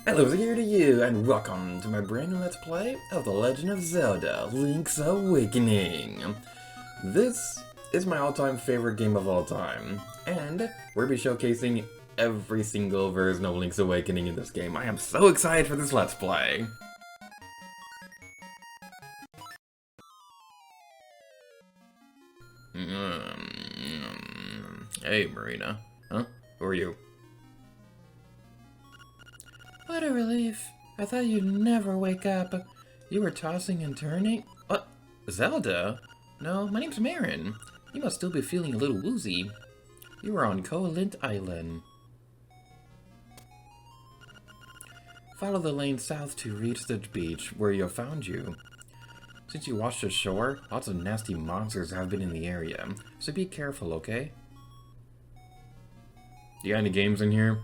Hello here to you, and welcome to my brand new Let's Play of The Legend of Zelda, Link's Awakening. This is my all-time favorite game of all time, and we'll be showcasing every single version of Link's Awakening in this game. I am so excited for this Let's Play! Hey, Marina. Huh? Who are you? What a relief. I thought you'd never wake up. You were tossing and turning? What? Zelda? No, my name's Marin. You must still be feeling a little woozy. You were on Koholint Island. Follow the lane south to reach the beach where you found you. Since you washed ashore, lots of nasty monsters have been in the area, so be careful, okay? You got any games in here?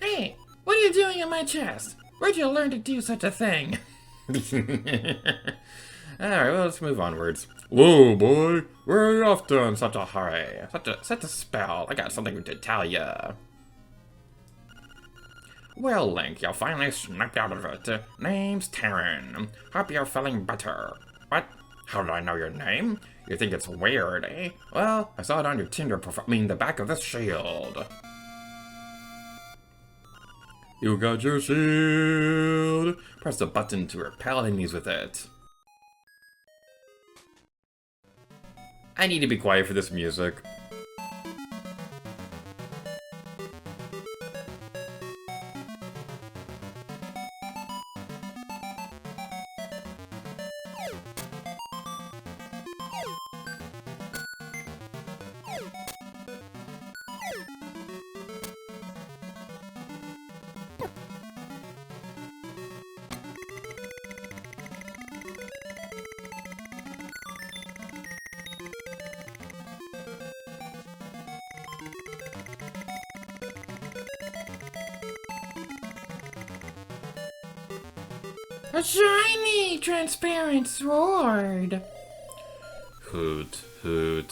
Hey! What are you doing in my chest? Where'd you learn to do such a thing? Alright, well, let's move onwards. Whoa, boy! Where are you off to in such a hurry? Such a spell. I got something to tell ya. Well, Link, you finally snapped out of it. Name's Taryn. Hope you're feeling better. What? How do I know your name? You think it's weird, eh? Well, I saw it on your Tinder profile. I mean, the back of this shield. You got your shield! Press the button to repel enemies with it. I need to be quiet for this music. A shiny, transparent sword! Hoot, hoot.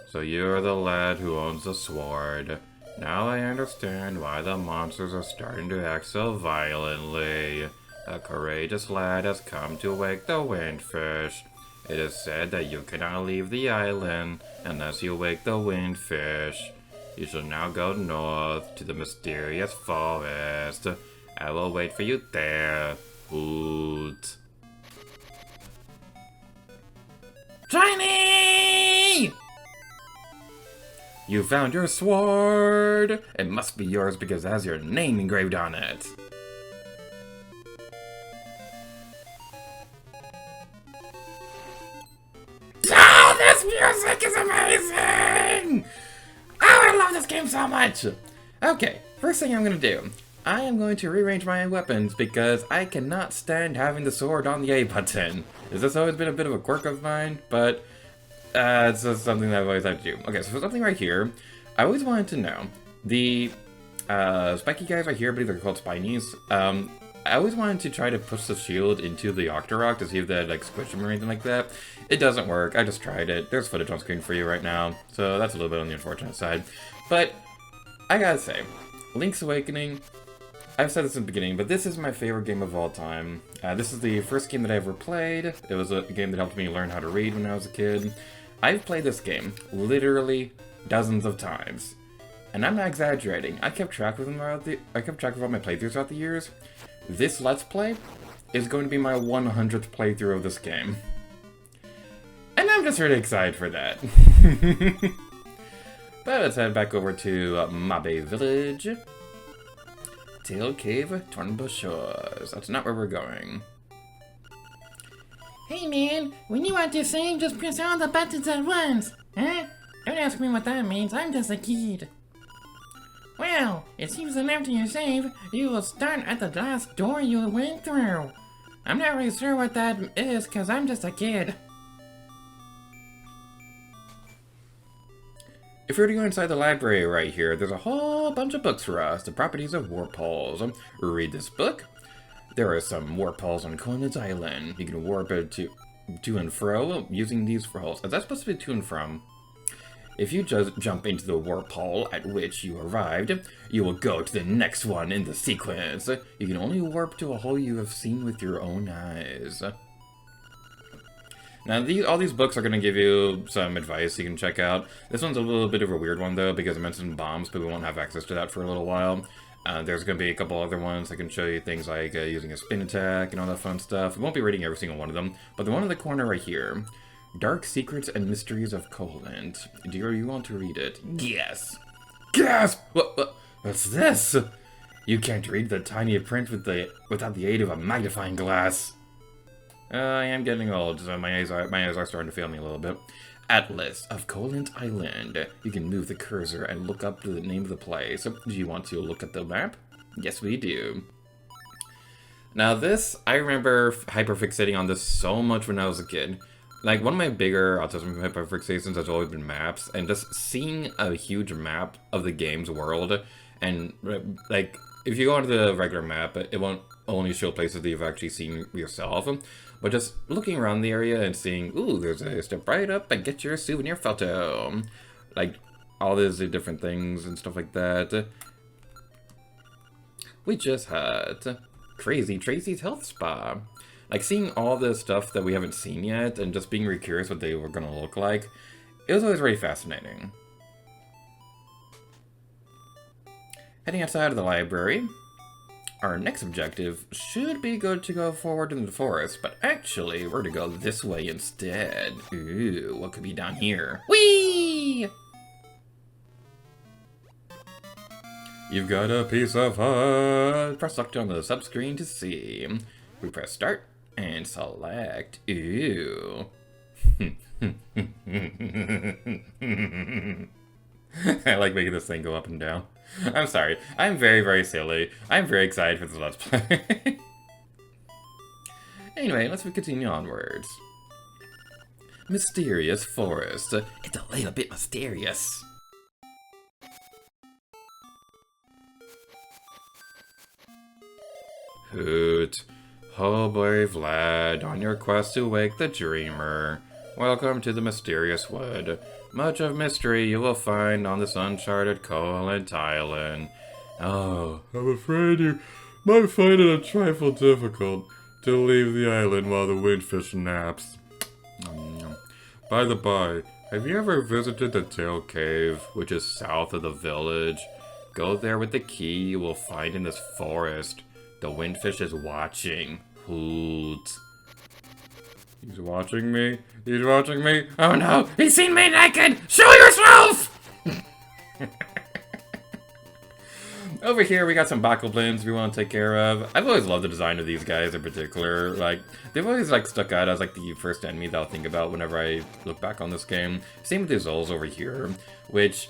So you're the lad who owns the sword. Now I understand why the monsters are starting to act so violently. A courageous lad has come to wake the windfish. It is said that you cannot leave the island unless you wake the windfish. You shall now go north to the mysterious forest. I will wait for you there. Hoot. Shiny! You found your sword! It must be yours because it has your name engraved on it. Oh, this music is amazing! Oh, I love this game so much! Okay, first thing I'm gonna do. I am going to rearrange my weapons because I cannot stand having the sword on the A button. This has always been a bit of a quirk of mine, but it's just something that I've always had to do. Okay, so for something right here, I always wanted to know, the spiky guys right here, I believe they're called Spinies, I always wanted to try to push the shield into the Octorok to see if that like squish him or anything like that. It doesn't work, I just tried it. There's footage on screen for you right now, so that's a little bit on the unfortunate side. But, I gotta say, Link's Awakening, I've said this in the beginning, but this is my favorite game of all time. This is the first game that I ever played. It was a game that helped me learn how to read when I was a kid. I've played this game literally dozens of times. And I'm not exaggerating. I kept track of them I kept track of all my playthroughs throughout the years. This Let's Play is going to be my 100th playthrough of this game. And I'm just really excited for that. But let's head back over to Mabe Village. Tail Cave, Tornbull Shores. That's not where we're going. Hey man, when you want to save, just press all the buttons at once. Huh? Don't ask me what that means, I'm just a kid. Well, it seems that after you save, you will start at the last door you went through. I'm not really sure what that is, cause I'm just a kid. If we were to go inside the library right here, there's a whole bunch of books for us. The properties of warp holes. Read this book. There are some warp holes on Conan's Island. You can warp it to and fro using these holes. Is that supposed to be to and from? If you just jump into the warp hole at which you arrived, you will go to the next one in the sequence. You can only warp to a hole you have seen with your own eyes. Now, all these books are going to give you some advice you can check out. This one's a little bit of a weird one, though, because it mentions bombs, but we won't have access to that for a little while. There's going to be a couple other ones that can show you things like using a spin attack and all that fun stuff. We won't be reading every single one of them, but the one in the corner right here, Dark Secrets and Mysteries of Colent. Do you want to read it? Yes! Gasp! What's this? You can't read the tiny print without the aid of a magnifying glass. I am getting old, so my eyes are starting to fail me a little bit. Atlas of Colent Island. You can move the cursor and look up to the name of the place. Do you want to look at the map? Yes, we do. Now this, I remember hyperfixating on this so much when I was a kid. Like, one of my bigger autism hyperfixations has always been maps, and just seeing a huge map of the game's world, and, like, if you go onto the regular map, it won't only show places that you've actually seen yourself, but just looking around the area and seeing, ooh, there's a step right up and get your souvenir photo. Like, all these different things and stuff like that. We just had Crazy Tracy's Health Spa. Like, seeing all this stuff that we haven't seen yet and just being really curious what they were going to look like, it was always very fascinating. Heading outside of the library, our next objective should be good to go forward in the forest, but actually, we're to go this way instead. Ooh, what could be down here? Whee! You've got a piece of HUD. Press select on the sub-screen to see. We press start and select. Ooh. I like making this thing go up and down. I'm sorry. I'm very, very silly. I'm very excited for this Let's Play. Anyway, let's continue onwards. Mysterious Forest. It's a little bit mysterious. Hoot. Oh, brave lad, on your quest to wake the dreamer. Welcome to the Mysterious Wood. Much of mystery you will find on this uncharted Colent Island. Oh, I'm afraid you might find it a trifle difficult to leave the island while the windfish naps. By the by, have you ever visited the Tail Cave, which is south of the village? Go there with the key you will find in this forest. The windfish is watching. Hoot. He's watching me? He's watching me? Oh no! He's seen me naked! Show yourself! Over here, we got some bokoblins we want to take care of. I've always loved the design of these guys in particular. Like, they've always, like, stuck out as, like, the first enemy that I'll think about whenever I look back on this game. Same with the Zols over here, which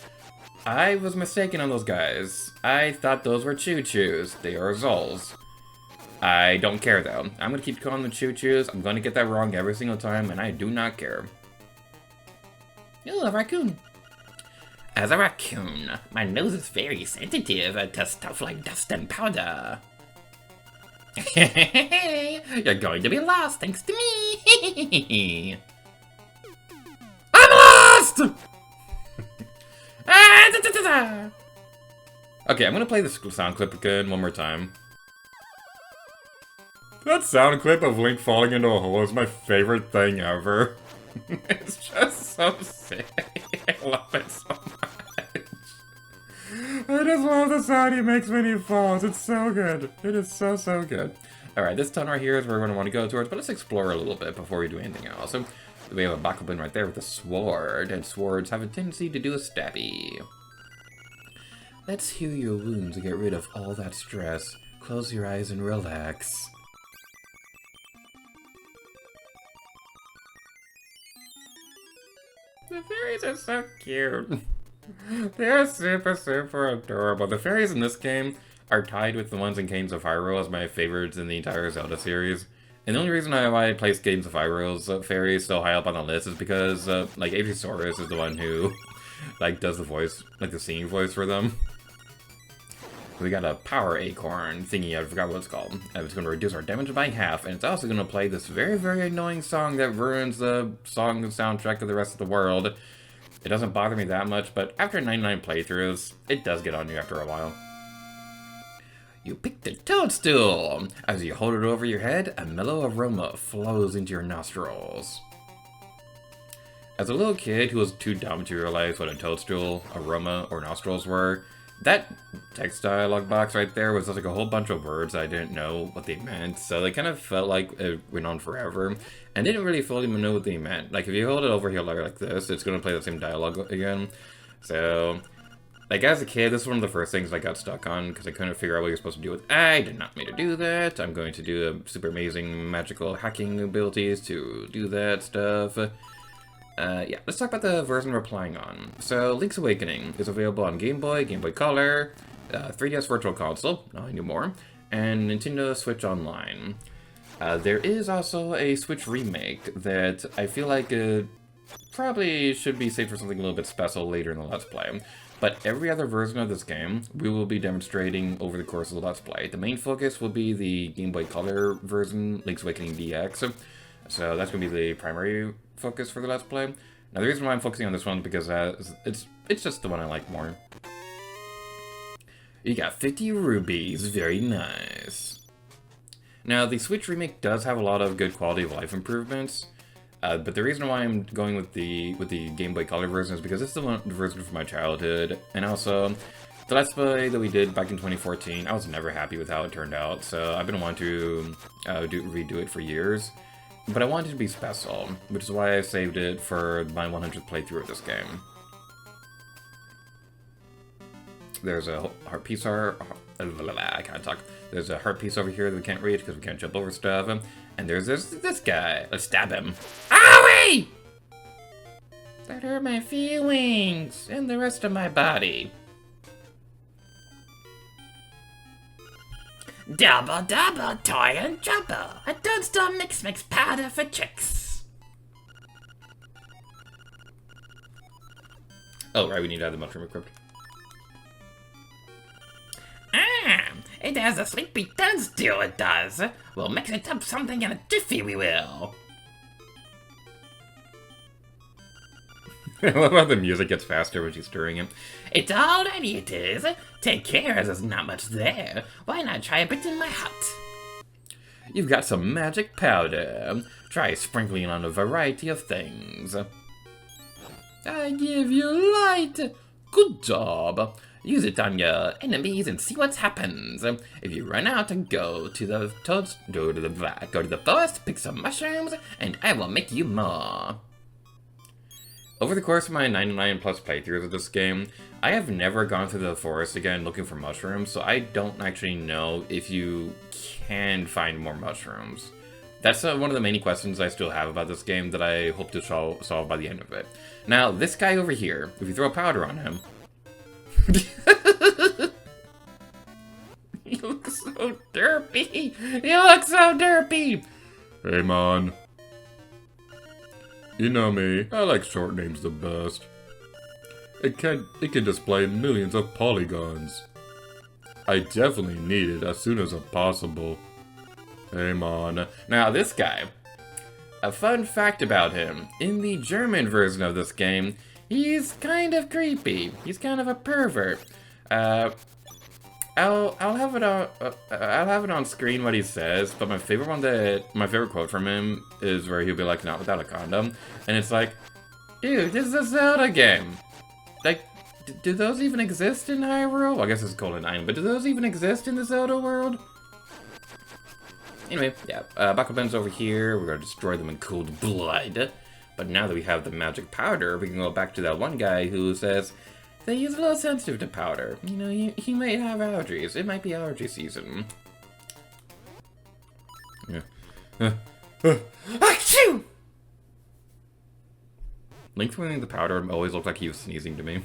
I was mistaken on those guys. I thought those were choo-choos. They are Zols. I don't care, though. I'm gonna keep calling them choo-choos. I'm gonna get that wrong every single time, and I do not care. Ooh, a raccoon. As a raccoon, my nose is very sensitive to stuff like dust and powder. You're going to be lost thanks to me. I'm lost! Okay, I'm gonna play this sound clip again one more time. That sound clip of Link falling into a hole is my favorite thing ever. It's just so sick. I love it so much. I just love the sound he makes when he falls. It's so good. It is so, so good. Alright, this tunnel right here is where we're going to want to go towards, but let's explore a little bit before we do anything else. So, we have a Bakugan right there with a sword, and swords have a tendency to do a stabby. Let's heal your wounds and get rid of all that stress. Close your eyes and relax. The fairies are so cute. They're super, super adorable. The fairies in this game are tied with the ones in Games of Hyrule as my favorites in the entire Zelda series. And the only reason why I place Games of Hyrule's fairies so high up on the list is because, like, Aegisaurus is the one who, like, does the voice, like, the singing voice for them. We got a power acorn thingy, I forgot what it's called. It's going to reduce our damage by half, and it's also going to play this very, very annoying song that ruins the song soundtrack of the rest of the world. It doesn't bother me that much, but after 99 playthroughs, it does get on you after a while. You picked a toadstool! As you hold it over your head, a mellow aroma flows into your nostrils. As a little kid who was too dumb to realize what a toadstool, aroma, or nostrils were, that text dialogue box right there was like a whole bunch of words I didn't know what they meant, so it kind of felt like it went on forever, and didn't really fully know what they meant. Like, if you hold it over here like this, it's going to play the same dialogue again. So, like, as a kid, this is one of the first things I got stuck on, because I couldn't figure out what you're supposed to do with I did not mean to do that. I'm going to do a super amazing magical hacking abilities to do that stuff. Yeah, let's talk about the version we're playing on. So, Link's Awakening is available on Game Boy, Game Boy Color, 3DS Virtual Console, not anymore, and Nintendo Switch Online. There is also a Switch remake that I feel like probably should be saved for something a little bit special later in the Let's Play. But every other version of this game, we will be demonstrating over the course of the Let's Play. The main focus will be the Game Boy Color version, Link's Awakening DX. So that's going to be the primary focus for the Let's Play. Now the reason why I'm focusing on this one is because it's just the one I like more. You got 50 rubies, very nice. Now the Switch remake does have a lot of good quality of life improvements, but the reason why I'm going with the Game Boy Color version is because it's the version from my childhood, and also the Let's Play that we did back in 2014, I was never happy with how it turned out, so I've been wanting to redo it for years. But I wanted it to be special, which is why I saved it for my 100th playthrough of this game. There's a heart piece I can't talk. There's a heart piece over here that we can't reach because we can't jump over stuff. And there's this guy. Let's stab him. Owie! That hurt my feelings and the rest of my body. Double, double, toy and trouble. A toadstool mix powder for chicks. Oh, right, we need to have the mushroom equipped. It has a sleepy toadstool, it does. We'll mix it up something in a jiffy, we will. I love how the music gets faster when she's stirring him. It's all ready, it is. Take care, as there's not much there. Why not try a bit in my hut? You've got some magic powder. Try sprinkling on a variety of things. I give you light. Good job. Use it on your enemies and see what happens. If you run out, go to the forest, pick some mushrooms, and I will make you more. Over the course of my 99 plus playthroughs of this game, I have never gone through the forest again looking for mushrooms, so I don't actually know if you can find more mushrooms. That's one of the many questions I still have about this game that I hope to solve by the end of it. Now, this guy over here, if you throw powder on him... He looks so derpy! He looks so derpy! Hey, man. You know me, I like short names the best. It can display millions of polygons. I definitely need it as soon as possible. Hey man. Now this guy, a fun fact about him, in the German version of this game, he's kind of creepy. He's kind of a pervert. I'll have it on screen what he says, but my favorite quote from him is where he'll be like, "Not without a condom," and it's like, dude, this is a Zelda game. Like, do those even exist in Hyrule? Well, I guess it's called an island, but do those even exist in the Zelda world? Anyway, yeah, Bakuben's over here. We're gonna destroy them in cold blood. But now that we have the magic powder, we can go back to that one guy who says that he's a little sensitive to powder. You know, he might have allergies. It might be allergy season. Yeah. Achoo! Link throwing the powder always looked like he was sneezing to me.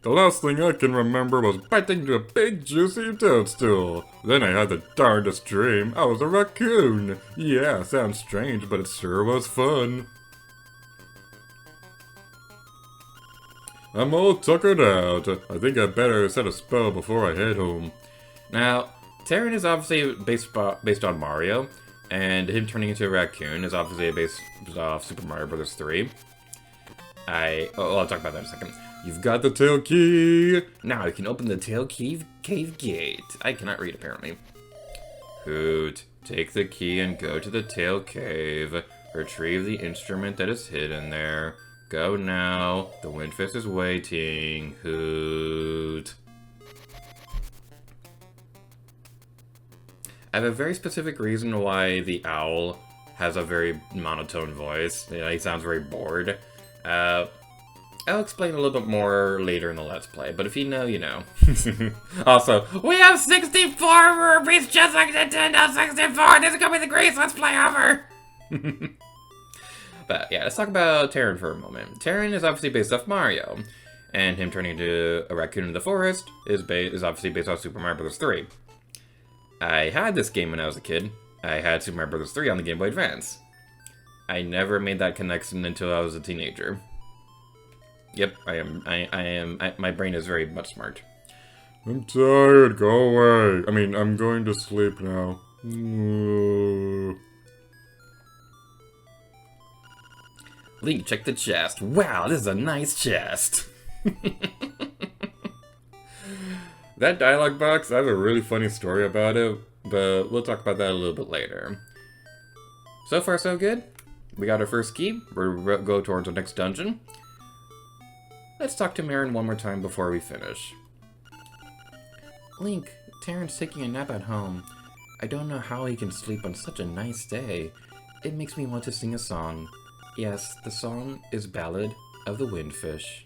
The last thing I can remember was biting into a big juicy toadstool. Then I had the darndest dream. I was a raccoon. Yeah, sounds strange, but it sure was fun. I'm all tuckered out. I think I better set a spell before I head home. Now, Terran is obviously based on Mario, and him turning into a raccoon is obviously based off Super Mario Bros. 3. I'll talk about that in a second. You've got the tail key. Now you can open the tail cave gate. I cannot read, apparently. Hoot, take the key and go to the tail cave. Retrieve the instrument that is hidden there. Go now. The Windfist is waiting. Hoot. I have a very specific reason why the owl has a very monotone voice. He sounds very bored. I'll explain a little bit more later in the Let's Play, but if you know, you know. Also, we have 64 rupees just like Nintendo 64! This is gonna be the greatest Let's Play ever! But yeah, let's talk about Terran for a moment. Terran is obviously based off Mario, and him turning into a raccoon in the forest is obviously based off Super Mario Bros. 3. I had this game when I was a kid. I had Super Mario Bros. 3 on the Game Boy Advance. I never made that connection until I was a teenager. Yep, my brain is very much smart. I'm tired, go away. I'm going to sleep now. Link, check the chest. Wow, this is a nice chest. That dialogue box, I have a really funny story about it, but we'll talk about that a little bit later. So far, so good. We got our first key. We'll go towards our next dungeon. Let's talk to Marin one more time before we finish. Link, Terran's taking a nap at home. I don't know how he can sleep on such a nice day. It makes me want to sing a song. Yes, the song is Ballad of the Windfish.